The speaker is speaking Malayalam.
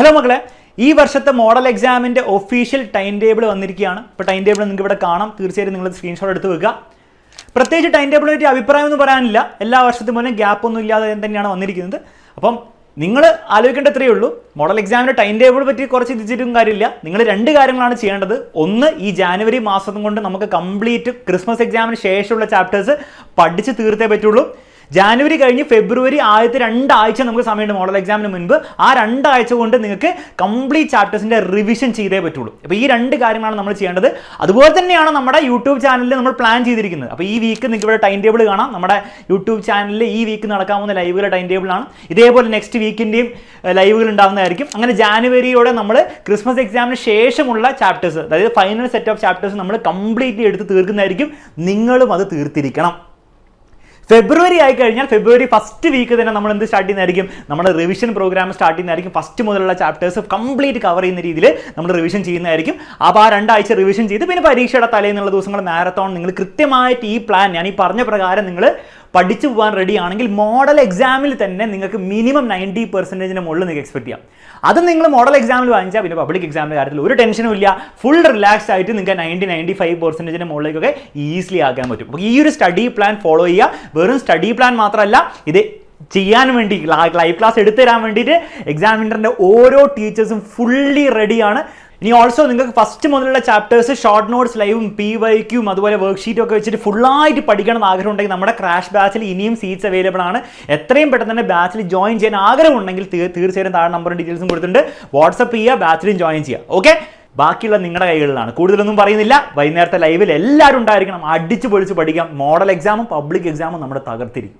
ഹലോ മക്കളെ, ഈ വർഷത്തെ മോഡൽ എക്സാമിൻ്റെ ഒഫീഷ്യൽ ടൈം ടേബിൾ വന്നിരിക്കുകയാണ്. ഇപ്പോൾ ടൈം ടേബിൾ നിങ്ങൾക്ക് ഇവിടെ കാണാം. തീർച്ചയായും നിങ്ങൾ സ്ക്രീൻഷോട്ട് എടുത്ത് വെക്കുക. പ്രത്യേകിച്ച് ടൈം ടേബിളിനെ പറ്റി അഭിപ്രായമൊന്നും പറയാനില്ല. എല്ലാ വർഷത്തും പോലെ ഗ്യാപ്പൊന്നും ഇല്ലാതെ തന്നെയാണ് വന്നിരിക്കുന്നത്. അപ്പം നിങ്ങൾ ആലോചിക്കേണ്ട ഇത്രയേ ഉള്ളൂ, മോഡൽ എക്സാമിൻ്റെ ടൈം ടേബിൾ പറ്റി കുറച്ച് ചിന്തിച്ചിട്ടും കാര്യമില്ല. നിങ്ങൾ രണ്ട് കാര്യങ്ങളാണ് ചെയ്യേണ്ടത്. ഒന്ന്, ഈ ജാനുവരി മാസം കൊണ്ട് നമുക്ക് കംപ്ലീറ്റ് ക്രിസ്മസ് എക്സാമിന് ശേഷമുള്ള ചാപ്റ്റേഴ്സ് പഠിച്ച് തീർത്തേ പറ്റുള്ളൂ. ജാനുവരി കഴിഞ്ഞ് ഫെബ്രുവരി ആദ്യത്തെ 2 ആഴ്ച നമുക്ക് സമയമുണ്ട് മോഡൽ എക്സാമിന് മുൻപ്. ആ 2 ആഴ്ച കൊണ്ട് നിങ്ങൾക്ക് കംപ്ലീറ്റ് ചാപ്റ്റേഴ്സിൻ്റെ റിവിഷൻ ചെയ്തേ പറ്റുള്ളൂ. അപ്പോൾ ഈ 2 കാര്യങ്ങളാണ് നമ്മൾ ചെയ്യേണ്ടത്. അതുപോലെ തന്നെയാണ് നമ്മുടെ യൂട്യൂബ് ചാനലിൽ നമ്മൾ പ്ലാൻ ചെയ്തിരിക്കുന്നത്. അപ്പോൾ ഈ വീക്ക് നിങ്ങൾക്ക് ഇവിടെ ടൈം ടേബിൾ കാണാം. നമ്മുടെ യൂട്യൂബ് ചാനലിൽ ഈ വീക്ക് നടക്കാൻ പോകുന്ന ലൈവുകളുടെ ടൈം ടേബിളാണ്. ഇതേപോലെ നെക്സ്റ്റ് വീക്കിൻ്റെയും ലൈവുകൾ ഉണ്ടാകുന്നതായിരിക്കും. അങ്ങനെ ജാനുവരിയോടെ നമ്മൾ ക്രിസ്മസ് എക്സാമിന് ശേഷമുള്ള ചാപ്റ്റേഴ്സ്, അതായത് ഫൈനൽ സെറ്റ് ഓഫ് ചാപ്റ്റേഴ്സ് നമ്മൾ കംപ്ലീറ്റ്ലി എടുത്ത് തീർക്കുന്നതായിരിക്കും. നിങ്ങളും അത് തീർത്തിരിക്കണം. ഫെബ്രുവരി ആയി കഴിഞ്ഞാൽ ഫെബ്രുവരി ഫസ്റ്റ് വീക്ക് തന്നെ നമ്മൾ എന്ത് സ്റ്റാർട്ട് ചെയ്യുന്നതായിരിക്കും? നമ്മുടെ റിവിഷൻ പ്രോഗ്രാം സ്റ്റാർട്ട് ചെയ്യുന്നതായിരിക്കും. ഫസ്റ്റ് മുതലുള്ള ചാപ്റ്റേഴ്സ് കംപ്ലീറ്റ് കവർ ചെയ്യുന്ന രീതിയിൽ നമ്മൾ റിവിഷൻ ചെയ്യുന്നതായിരിക്കും. അപ്പോൾ ആ 2 ആഴ്ച റിവിഷൻ ചെയ്ത് പിന്നെ പരീക്ഷയുടെ തലേന്നുള്ള ദിവസങ്ങൾ മാരത്തോൺ നിങ്ങൾ കൃത്യമായിട്ട് ഈ പ്ലാൻ, ഞാൻ ഈ പറഞ്ഞ പ്രകാരം നിങ്ങൾ പഠിച്ചു പോകാൻ റെഡി ആണെങ്കിൽ മോഡൽ എക്സാമിൽ തന്നെ നിങ്ങൾക്ക് മിനിമം 90% മുകളിൽ നിങ്ങൾക്ക് എക്സ്പെക്ട് ചെയ്യാം. അത് നിങ്ങൾ മോഡൽ എക്സാമിൽ വാങ്ങിച്ചാൽ പിന്നെ പബ്ലിക് എക്സാമിൻ്റെ കാര്യത്തിൽ ഒരു ടെൻഷനും ഇല്ല. ഫുൾ റിലാക്സ്ഡ് ആയിട്ട് നിങ്ങൾക്ക് 90-95% മുകളിലേക്കൊക്കെ ഈസിലി ആക്കാൻ പറ്റും. അപ്പോൾ ഈ ഒരു സ്റ്റഡി പ്ലാൻ ഫോളോ ചെയ്യുക. വെറും സ്റ്റഡി പ്ലാൻ മാത്രമല്ല, ഇത് ചെയ്യാൻ വേണ്ടി ലൈവ് ക്ലാസ് എടുത്തു തരാൻ വേണ്ടിയിട്ട് എക്സാമിനറിൻ്റെ ഓരോ ടീച്ചേഴ്സും ഫുള്ളി റെഡിയാണ്. ഇനി ഓൾസോ നിങ്ങൾക്ക് ഫസ്റ്റ് മുതലുള്ള ചാപ്റ്റേഴ്സ് ഷോർട്ട് നോട്ട്സ് ലൈവും PYQും അതുപോലെ വർക്ക്ഷീറ്റും ഒക്കെ വെച്ചിട്ട് ഫുള്ളായിട്ട് പഠിക്കണം എന്ന് ആഗ്രഹം ഉണ്ടെങ്കിൽ നമ്മുടെ ക്രാഷ് ബാച്ചിൽ ഇനിയും സീറ്റ്സ് അവൈലബിൾ ആണ്. എത്രയും പെട്ടെന്ന് തന്നെ ബാച്ചിൽ ജോയിൻ ചെയ്യാൻ ആഗ്രഹം ഉണ്ടെങ്കിൽ തീർച്ചയായും താഴെ നമ്പറും ഡീറ്റെയിൽസും കൊടുത്തിട്ടുണ്ട്. വാട്സപ്പ് ചെയ്യുക, ബാച്ചിലും ജോയിൻ ചെയ്യുക. ഓക്കെ, ബാക്കിയുള്ള നിങ്ങളുടെ കൈകളിലാണ്. കൂടുതലൊന്നും പറയുന്നില്ല. വൈകുന്നേരത്തെ ലൈവിൽ എല്ലാവരും ഉണ്ടായിരിക്കണം. അടിച്ച് പൊളിച്ച് പഠിക്കാം. മോഡൽ എക്സാമും പബ്ലിക് എക്സാമും നമ്മുടെ തകർത്തിരിക്കും.